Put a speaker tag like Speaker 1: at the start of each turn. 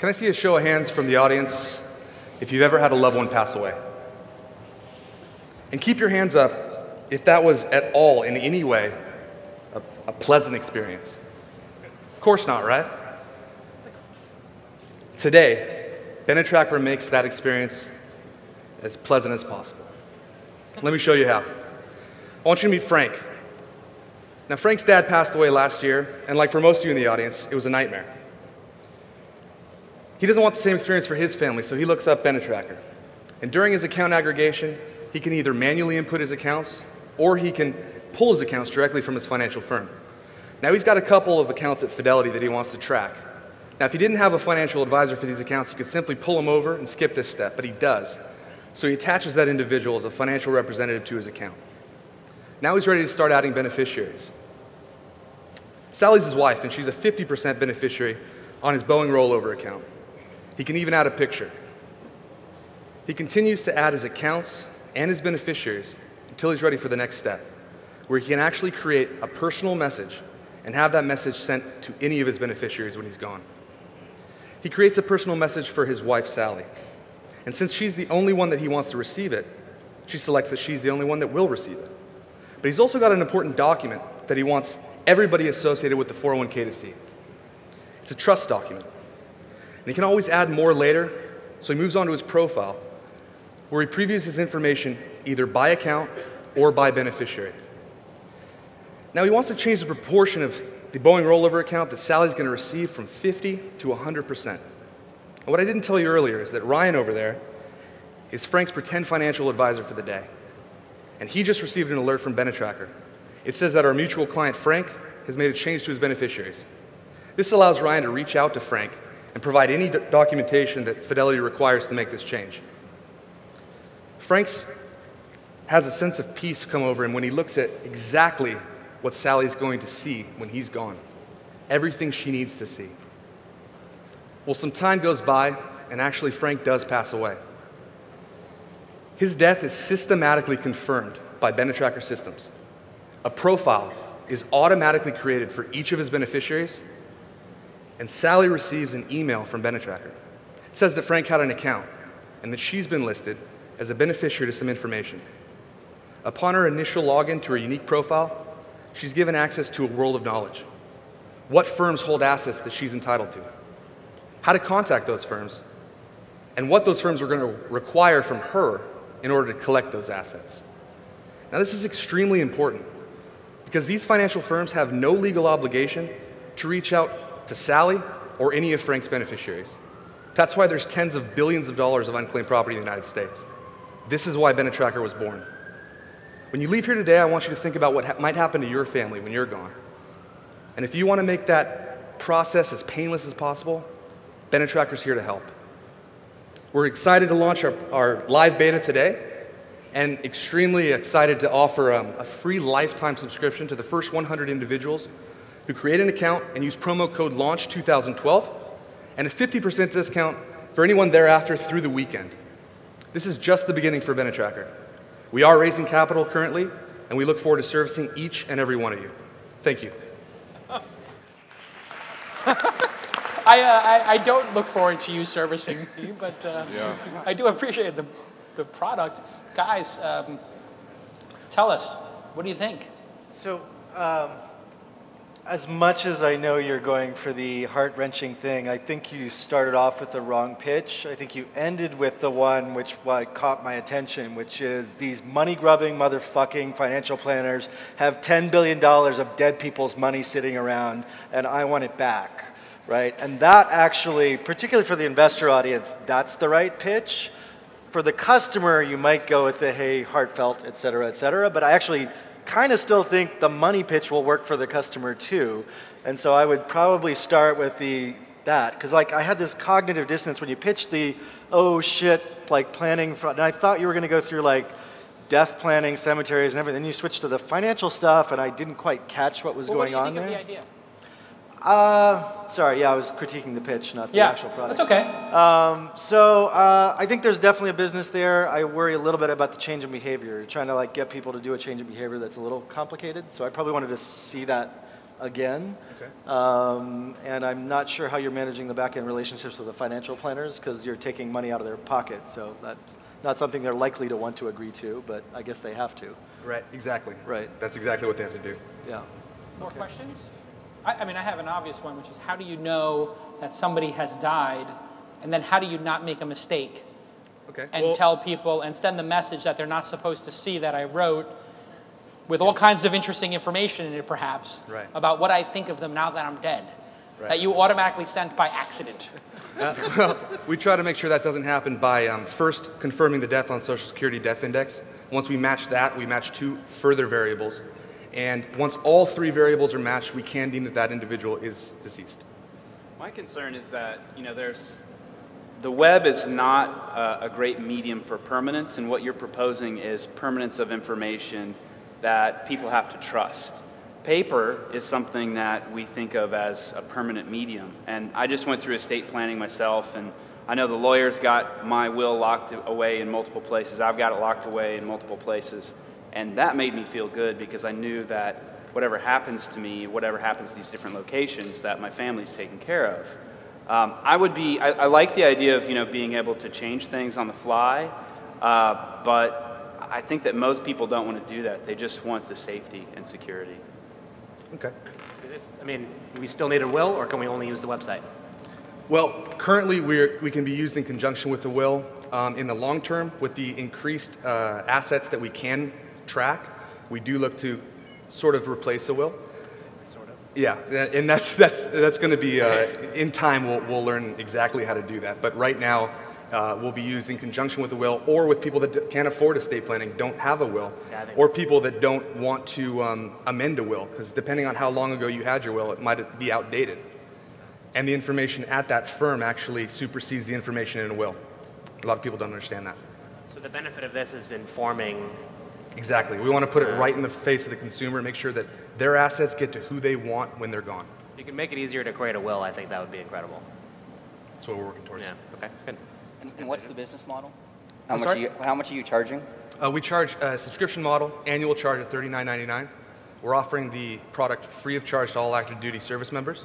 Speaker 1: Can I see a show of hands from the audience if you've ever had a loved one pass away? And keep your hands up if that was at all, in any way, a pleasant experience. Of course not, right? Today, Benetracker makes that experience as pleasant as possible. Let me show you how. I want you to meet Frank. Now, Frank's dad passed away last year, and like for most of you in the audience, it was a nightmare. He doesn't want the same experience for his family, so he looks up Benetracker. And during his account aggregation, he can either manually input his accounts, or he can pull his accounts directly from his financial firm. Now, he's got a couple of accounts at Fidelity that he wants to track. Now, if he didn't have a financial advisor for these accounts, he could simply pull them over and skip this step, but he does. So he attaches that individual as a financial representative to his account. Now he's ready to start adding beneficiaries. Sally's his wife, and she's a 50% beneficiary on his Boeing rollover account. He can even add a picture. He continues to add his accounts and his beneficiaries until he's ready for the next step, where he can actually create a personal message and have that message sent to any of his beneficiaries when he's gone. He creates a personal message for his wife, Sally. And since she's the only one that he wants to receive it, she selects that she's the only one that will receive it. But he's also got an important document that he wants everybody associated with the 401k to see. It's a trust document. And he can always add more later, so he moves on to his profile, where he previews his information either by account or by beneficiary. Now he wants to change the proportion of the Boeing rollover account that Sally's going to receive from 50 to 100%. And what I didn't tell you earlier is that Ryan over there is Frank's pretend financial advisor for the day. And he just received an alert from Benetracker. It says that our mutual client, Frank, has made a change to his beneficiaries. This allows Ryan to reach out to Frank and provide any documentation that Fidelity requires to make this change. Frank has a sense of peace come over him when he looks at exactly what Sally's going to see when he's gone. Everything she needs to see. Well, some time goes by, and actually Frank does pass away. His death is systematically confirmed by Benetracker systems. A profile is automatically created for each of his beneficiaries, and Sally receives an email from Benetracker. It says that Frank had an account, and that she's been listed as a beneficiary to some information. Upon her initial login to her unique profile, she's given access to a world of knowledge. What firms hold assets that she's entitled to, how to contact those firms, and what those firms are going to require from her in order to collect those assets. Now, this is extremely important because these financial firms have no legal obligation to reach out to Sally or any of Frank's beneficiaries. That's why there's tens of billions of dollars of unclaimed property in the United States. This is why Benetracker was born. When you leave here today, I want you to think about what might happen to your family when you're gone. And if you want to make that process as painless as possible, Benetracker's here to help. We're excited to launch our live beta today, and extremely excited to offer a free lifetime subscription to the first 100 individuals who create an account and use promo code LAUNCH2012, and a 50% discount for anyone thereafter through the weekend. This is just the beginning for Benetracker. We are raising capital currently, and we look forward to servicing each and every one of you. Thank you.
Speaker 2: I don't look forward to you servicing me, but I do appreciate the product. Guys, tell us, what do you think?
Speaker 3: So, as much as I know you're going for the heart-wrenching thing, I think you started off with the wrong pitch. I think you ended with the one which caught my attention, which is these money-grubbing, motherfucking financial planners have $10 billion of dead people's money sitting around, and I want it back, right? And that actually, particularly for the investor audience, that's the right pitch. For the customer, you might go with the, hey, heartfelt, et cetera, but I actually kind of still think the money pitch will work for the customer too. And so I would probably start with that, because like I had this cognitive dissonance when you pitched the, oh shit, like planning, and I thought you were going to go through like death planning, cemeteries and everything, then you switched to the financial stuff and I didn't quite catch what was going on there.
Speaker 2: What do you think of the idea?
Speaker 3: Sorry, yeah, I was critiquing the pitch, not the actual product.
Speaker 2: That's okay.
Speaker 3: I think there's definitely a business there. I worry a little bit about the change in behavior. You're trying to like get people to do a change in behavior that's a little complicated. So I probably wanted to see that again.
Speaker 1: Okay.
Speaker 3: And I'm not sure how you're managing the back-end relationships with the financial planners because you're taking money out of their pocket. So that's not something they're likely to want to agree to, but I guess they have to.
Speaker 1: Right, exactly.
Speaker 3: Right.
Speaker 1: That's exactly what they have to do.
Speaker 3: Yeah.
Speaker 2: More questions? I mean, I have an obvious one, which is how do you know that somebody has died, and then how do you not make a mistake and tell people and send the message that they're not supposed to see that I wrote with all kinds of interesting information in it, perhaps, about what I think of them now that I'm dead, that you automatically sent by accident.
Speaker 1: Well, we try to make sure that doesn't happen by first confirming the death on Social Security Death Index. Once we match that, we match 2 further variables. And once all 3 variables are matched, we can deem that that individual is deceased.
Speaker 4: My concern is that, the web is not a great medium for permanence, and what you're proposing is permanence of information that people have to trust. Paper is something that we think of as a permanent medium, and I just went through estate planning myself, and I know the lawyers got my will locked away in multiple places. I've got it locked away in multiple places, and that made me feel good because I knew that whatever happens to me, whatever happens to these different locations, that my family's taken care of. I like the idea of being able to change things on the fly, but I think that most people don't want to do that. They just want the safety and security.
Speaker 1: Okay.
Speaker 5: We still need a will, or can we only use the website?
Speaker 1: Well, currently we can be used in conjunction with the will. In the long term, with the increased assets that we can track, we do look to sort of replace a will.
Speaker 5: Sort of.
Speaker 1: Yeah, and that's going to be in time. We'll learn exactly how to do that. But right now, we'll be used in conjunction with the will, or with people that can't afford estate planning, don't have a will, or people that don't want to amend a will, because depending on how long ago you had your will, it might be outdated. And the information at that firm actually supersedes the information in a will. A lot of people don't understand that.
Speaker 5: So the benefit of this is informing.
Speaker 1: Exactly. We want to put it right in the face of the consumer, make sure that their assets get to who they want when they're gone.
Speaker 5: If you can make it easier to create a will, I think that would be incredible.
Speaker 1: That's what we're working towards.
Speaker 5: Yeah, okay, good.
Speaker 6: And what's the business model?
Speaker 1: I'm sorry?
Speaker 6: How much are you charging?
Speaker 1: We charge a subscription model, annual charge of $39.99. We're offering the product free of charge to all active duty service members.